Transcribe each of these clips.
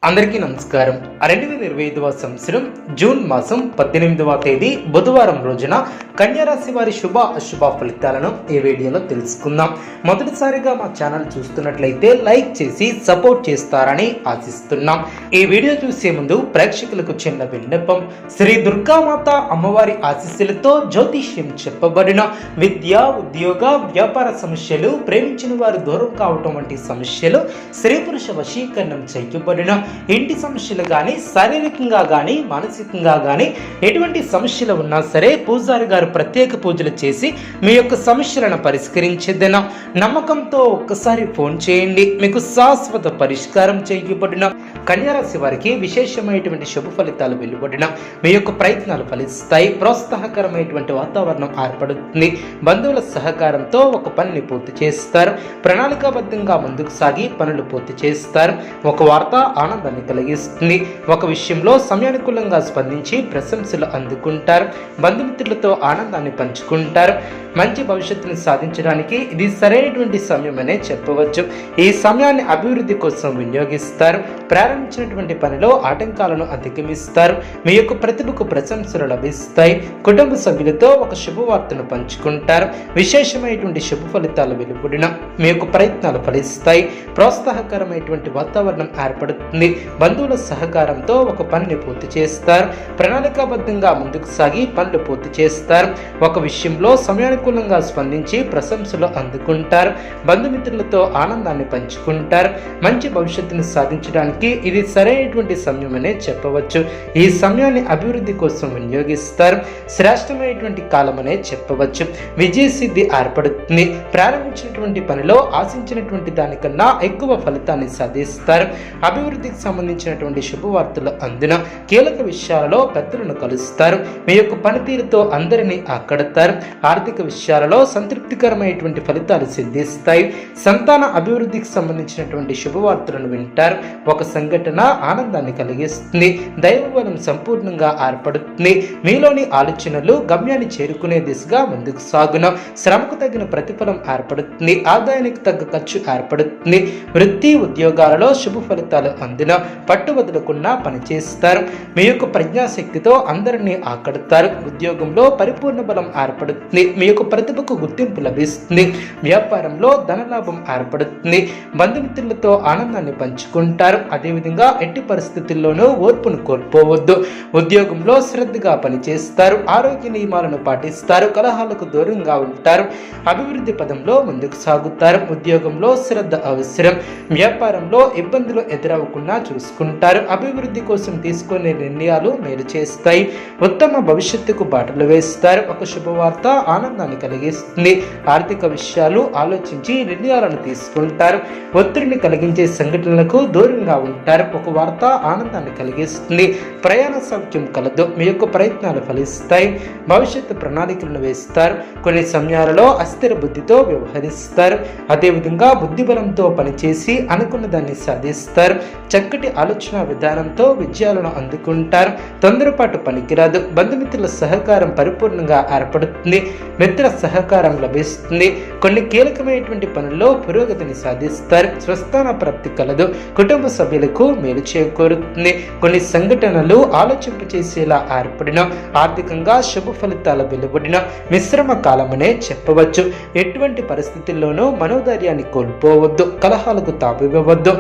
అందరికీ నమస్కారం. 2025వ సంవత్సరం జూన్ మాసం 18వ తేదీ బుధవారం రోజున కన్యారాశి వారి శుభ అశుభ ఫలితాలను ఈ వీడియోలో తెలుసుకుందాం. మొదటిసారిగా మా ఛానల్ చూస్తున్నట్లయితే లైక్ చేసి సపోర్ట్ చేస్తారని ఆశిస్తున్నాం. ఈ వీడియో చూసే ముందు ప్రేక్షకులకు చిన్న విన్నపం. శ్రీ దుర్గామాత అమ్మవారి ఆశీస్సులతో జ్యోతిష్యం చెప్పబడిన విద్య, ఉద్యోగ, వ్యాపార సమస్యలు, ప్రేమించిన వారు దూరం కావటం వంటి సమస్యలు, స్త్రీ పురుష వశీకరణం చేయబడిన ఇంటి సమస్యలు కానీ, శారీరకంగా కానీ, మానసికంగా కానీ ఎటువంటి సమస్యలు ఉన్నా సరే పూజారి గారు ప్రత్యేక పూజలు చేసి మీ యొక్క సమస్యలను పరిష్కరించేదన నమ్మకంతో ఒక్కసారి ఫోన్ చేయండి. మీకు శాశ్వత పరిష్కారం చేయబడిన కన్యారాశి వారికి విశేషమైనటువంటి శుభ ఫలితాలు వెలువడిన మీ యొక్క ప్రయత్నాలు ఫలిస్తాయి. ప్రోత్సాహకరమైనటువంటి వాతావరణం ఏర్పడుతుంది. బంధువుల సహకారంతో ఒక పనిని పూర్తి చేస్తారు. ప్రణాళికాబద్ధంగా ముందుకు సాగి పనులు పూర్తి చేస్తారు. ఒక వార్త ఆనందాన్ని కలిగిస్తుంది. ఒక విషయంలో సమయానుకూలంగా స్పందించి ప్రశంసలు అందుకుంటారు. బంధుమిత్రులతో ఆనందాన్ని పంచుకుంటారు. మంచి భవిష్యత్తును సాధించడానికి ఇది సరైనటువంటి సమయం అనే చెప్పవచ్చు. ఈ సమయాన్ని అభివృద్ధి కోసం వినియోగిస్తారు. ప్రారంభించినటువంటి పనిలో ఆటంకాలను అధిగమిస్తారు. మీ యొక్క ప్రతిభకు ప్రశంసలు లభిస్తాయి. కుటుంబ సభ్యులతో ఒక శుభవార్తను పంచుకుంటారు. విశేషమైనటువంటి శుభ ఫలితాలు వెలువడిన మీ యొక్క ప్రయత్నాలు ఫలిస్తాయి. ప్రోత్సాహకరమైనటువంటి వాతావరణం ఏర్పడుతుంది. బంధువుల సహకారంతో ఒక పనిని పూర్తి చేస్తారు. ప్రణాళికాబద్ధంగా ముందుకు సాగి పనులు పూర్తి చేస్తారు. ఒక విషయంలో సమయానుకూలంగా స్పందించి ప్రశంసలు అందుకుంటారు. బంధుమిత్రులతో ఆనందాన్ని పంచుకుంటారు. మంచి భవిష్యత్తును సాధించడానికి ఇది సరైనటువంటి సమయం అనే చెప్పవచ్చు. ఈ సమయాన్ని అభివృద్ధి కోసం వినియోగిస్తారు. శ్రేష్టమైనటువంటి కాలం అనే చెప్పవచ్చు. విజయసిద్ధి ఏర్పడుతుంది. ప్రారంభించినటువంటి పనిలో ఆశించినటువంటి దానికన్నా ఎక్కువ ఫలితాన్ని సాధిస్తారు. అభివృద్ధికి సంబంధించినటువంటి శుభవార్తలు అందిన కీలక విషయాలలో పెద్దలను కలుస్తారు. మీ యొక్క పనితీరుతో అందరినీ ఆకడతారు. ఆర్థిక విషయాలలో సంతృప్తికరమైనటువంటి ఫలితాలు సిద్ధిస్తాయి. సంతాన అభివృద్ధికి సంబంధించినటువంటి శుభవార్తలను వింటారు. ఒక సంఘటన ఆనందాన్ని కలిగిస్తుంది. దైవబలం సంపూర్ణంగా ఏర్పడుతుంది. మీలోని ఆలోచనలు గమ్యాన్ని చేరుకునే దిశగా ముందుకు సాగున శ్రమకు తగిన ప్రతిఫలం ఏర్పడుతుంది. ఆదాయానికి తగ్గ ఖర్చు ఏర్పడుతుంది. వృత్తి ఉద్యోగాలలో శుభ ఫలితాలు అందిన పట్టు వదలకుండా పనిచేస్తారు. మీ యొక్క ప్రజ్ఞాశక్తితో అందరినీ ఆకడతారు. ఉద్యోగంలో పరిపూర్ణ బలం ఏర్పడుతుంది. మీ యొక్క ప్రతిభకు గుర్తింపు లభిస్తుంది. వ్యాపారంలో ధనలాభం ఏర్పడుతుంది. బంధుమిత్రులతో ఆనందాన్ని పంచుకుంటారు. అదేవిధంగా ఎట్టి పరిస్థితుల్లోనూ ఓర్పును కోల్పోవద్దు. ఉద్యోగంలో శ్రద్ధగా పనిచేస్తారు. ఆరోగ్య నియమాలను పాటిస్తారు. కలహాలకు దూరంగా ఉంటారు. అభివృద్ధి పదంలో ముందుకు సాగుతారు. ఉద్యోగంలో శ్రద్ధ అవసరం. వ్యాపారంలో ఇబ్బందులు ఎదురవ్వకుండా చూసుకుంటారు. అభివృద్ధి కోసం తీసుకునే నిర్ణయాలు మేలు చేస్తాయి. ఉత్తమ భవిష్యత్తుకు బాటలు వేస్తారు. ఒక శుభవార్త ఆనందాన్ని కలిగిస్తుంది. ఆర్థిక విషయాలు ఆలోచించి నిర్ణయాలను తీసుకుంటారు. ఒత్తిడిని కలిగించే సంఘటనలకు దూరంగా ఉంటారు. ఒక వార్త ఆనందాన్ని కలిగిస్తుంది. ప్రయాణ సౌఖ్యం కలదు. మీ యొక్క ప్రయత్నాలు ఫలిస్తాయి. భవిష్యత్తు ప్రణాళికలను వేస్తారు. కొన్ని సమయాలలో అస్థిర బుద్ధితో వ్యవహరిస్తారు. అదేవిధంగా బుద్ధిబలంతో పనిచేసి అనుకున్న దాన్ని సాధిస్తారు. చక్కటి ఆలోచన విధానంతో విజయాలను అందుకుంటారు. తొందరపాటు పనికిరాదు. బంధుమిత్రుల సహకారం పరిపూర్ణంగా ఏర్పడుతుంది. మిత్ర సహకారం లభిస్తుంది. కొన్ని కీలకమైనటువంటి పనుల్లో పురోగతిని సాధిస్తారు. స్వస్థాన ప్రాప్తి కలదు. కుటుంబ సభ్యులకు మేలు చేకూరుతుంది. కొన్ని సంఘటనలు ఆలోచింప చేసేలా ఏర్పడిన ఆర్థికంగా శుభ ఫలితాల వెలువడిన మిశ్రమ కాలమనే చెప్పవచ్చు. ఎటువంటి పరిస్థితుల్లోనూ మనోధైర్యాన్ని కోల్పోవద్దు. కలహాలకు తావివ్వవద్దు.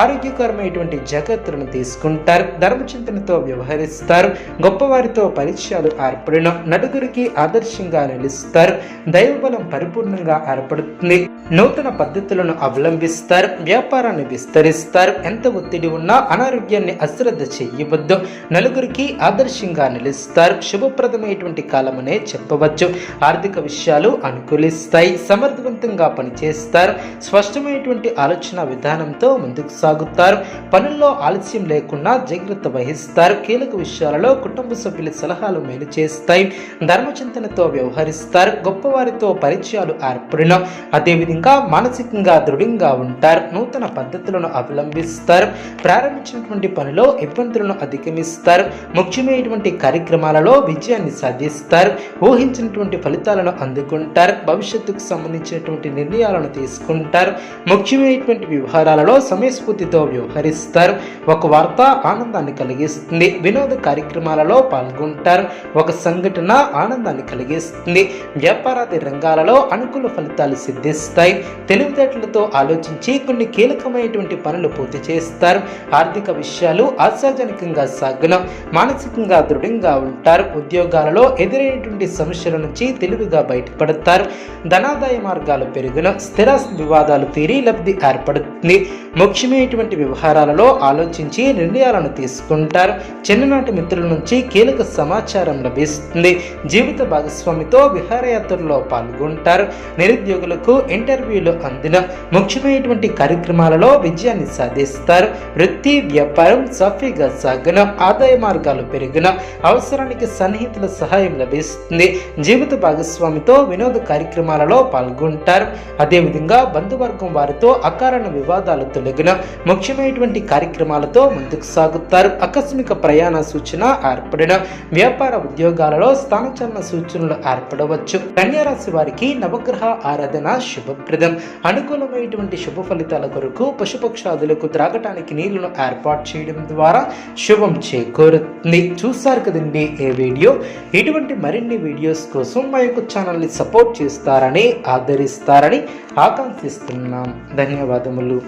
ఆరోగ్యకరమైనటువంటి జాగ్రత్తలను తీసుకుంటారు. ధర్మచింతనతో వ్యవహరిస్తారు. గొప్పవారితో పరిచయాలు ఏర్పడిన నలుగురికి ఆదర్శంగా నిలుస్తారు. దైవబలం పరిపూర్ణంగా ఏర్పడుతుంది. నూతన పద్ధతులను అవలంబిస్తారు. వ్యాపారాన్ని విస్తరిస్తారు. ఎంత ఒత్తిడి ఉన్నా అనారోగ్యాన్ని అశ్రద్ధ చేయవద్దు. నలుగురికి ఆదర్శంగా నిలుస్తారు. శుభప్రదమైనటువంటి కాలమనే చెప్పవచ్చు. ఆర్థిక విషయాలు అనుకూలిస్తాయి. సమర్థవంతంగా పనిచేస్తారు. స్పష్టమైనటువంటి ఆలోచన విధానంతో ముందుకు సాగుతారు. పనుల్లో ఆలస్యం లేకుండా జాగ్రత్త వహిస్తారు. కీలక విషయాలలో కుటుంబ సభ్యుల సలహాలు మేలు చేస్తాయి. ధర్మచింతనతో వ్యవహరిస్తారు. గొప్పవారితో పరిచయాలు ఏర్పడిన అదేవిధంగా మానసికంగా దృఢంగా ఉంటారు. నూతన పద్ధతులను అవలంబిస్తారు. ప్రారంభించినటువంటి పనిలో ఇబ్బందులను అధిగమిస్తారు. ముఖ్యమైనటువంటి కార్యక్రమాలలో విజయాన్ని సాధిస్తారు. ఊహించినటువంటి ఫలితాలను అందుకుంటారు. భవిష్యత్తుకు సంబంధించినటువంటి నిర్ణయాలను తీసుకుంటారు. ముఖ్యమైనటువంటి వ్యవహారాలలో సమయస్ఫూర్తితో వ్యవహరిస్తారు. ఒక వార్త ఆనందాన్ని కలిగిస్తుంది. వినోద కార్యక్రమాలలో పాల్గొంటారు. ఒక సంఘటన ఆనందాన్ని కలిగిస్తుంది. వ్యాపారాది రంగాలలో అనుకూల ఫలితాలు సిద్ధిస్తాయి. తెలివితేటలతో ఆలోచించి కొన్ని కీలకమైనటువంటి పనులు పూర్తి చేస్తారు. ఆర్థిక విషయాలు ఆశాజనకంగా సాగును. మానసికంగా దృఢంగా ఉంటారు. ఉద్యోగాలలో ఎదురైనటువంటి సమస్యల నుంచి తెలివిగా బయటపడతారు. ధనాదాయ మార్గాలు పెరుగును. స్థిరాస్తి వివాదాలు తీరి లబ్ధి ఏర్పడుతుంది. ముఖ్యమైనటువంటి వ్యవహారాలలో ఆలోచించి నిర్ణయాలను తీసుకుంటారు. చిన్ననాటి మిత్రుల నుంచి కీలక సమాచారం లభిస్తుంది. జీవిత భాగస్వామితో విహారయాత్రలో పాల్గొంటారు. నిరుద్యోగులకు ఇంటర్వ్యూలు అందిన ముఖ్యమైనటువంటి కార్యక్రమాలలో విజయాన్ని సాధిస్తారు. వృత్తి వ్యాపారం సాఫీగా సాగున. ఆదాయ మార్గాలు పెరిగిన. అవసరానికి సన్నిహితుల సహాయం లభిస్తుంది. జీవిత భాగస్వామితో వినోద కార్యక్రమాలలో పాల్గొంటారు. అదేవిధంగా బంధువర్గం వారితో అకారణ వివాదాలు తొలగిన. ముఖ్యమైనటువంటి కార్యక్రమాలతో ముందుకు సాగుతారు. ఆకస్మిక ప్రయాణ సూచన ఏర్పడిన. వ్యాపార ఉద్యోగాలలో స్థానచలన సూచనలు ఏర్పడవచ్చు. కన్యారాశి వారికి నవగ్రహ ఆరాధన శుభప్రదం. అనుకూలమైనటువంటి శుభ ఫలితాల కొరకు పశుపక్షాదులకు త్రాగటానికి నీళ్లను ఏర్పాటు చేయడం ద్వారా శుభం చేకూరుతుంది. చూసారు కదండి ఈ వీడియో. ఇటువంటి మరిన్ని వీడియోస్ కోసం మా యొక్క ఛానల్ని సపోర్ట్ చేస్తారని ఆదరిస్తారని ఆకాంక్షిస్తున్నాం. ధన్యవాదములు.